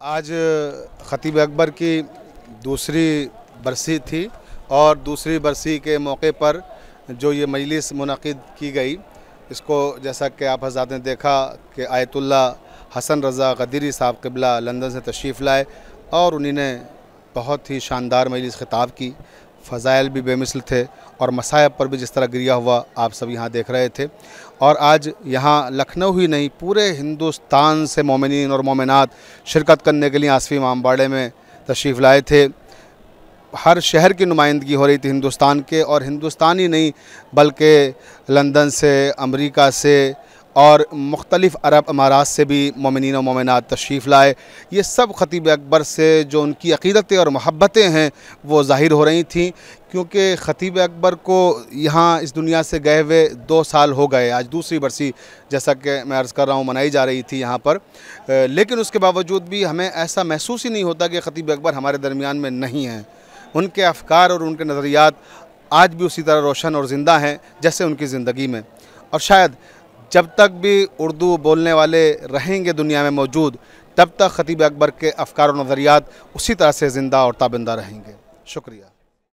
आज ख़तीब अकबर की दूसरी बरसी थी और दूसरी बरसी के मौके पर जो ये मजलिस मुनक़िद की गई, इसको जैसा कि आप हज़रात ने देखा कि आयतुल्ला हसन रज़ा ग़दीरी साहब क़िबला लंदन से तशरीफ़ लाए और उन्हीं ने बहुत ही शानदार मजलिस ख़िताब की। फ़ज़ाइल भी बेमिसल थे और मसायब पर भी जिस तरह गिरिया हुआ आप सब यहाँ देख रहे थे। और आज यहाँ लखनऊ ही नहीं, पूरे हिंदुस्तान से मोमिनीन और मोमिनात शिरकत करने के लिए आसफ़ी इमामबाड़े में तशरीफ़ लाए थे। हर शहर की नुमाइंदगी हो रही थी हिंदुस्तान के, और हिंदुस्तान ही नहीं बल्कि लंदन से, अमेरिका से और मुख्तलिफ़ अरब अमारात से भी मोमिनीन और मोमिनात तशरीफ़ लाए। ये सब ख़तीब अकबर से जो उनकी अक़ीदतें और मोहब्बतें हैं वो ज़ाहिर हो रही थी, क्योंकि ख़तीब अकबर को यहाँ इस दुनिया से गए हुए 2 साल हो गए। आज दूसरी बरसी जैसा कि मैं अर्ज़ कर रहा हूँ मनाई जा रही थी यहाँ पर, लेकिन उसके बावजूद भी हमें ऐसा महसूस ही नहीं होता कि ख़तीब अकबर हमारे दरमियान में नहीं हैं। उनके अफ़कार और उनके नज़रियात आज भी उसी तरह रोशन और ज़िंदा हैं जैसे उनकी ज़िंदगी में। और शायद जब तक भी उर्दू बोलने वाले रहेंगे दुनिया में मौजूद, तब तक ख़तीब अकबर के अफ़कार और नज़रियात उसी तरह से ज़िंदा और ताबिंदा रहेंगे। शुक्रिया।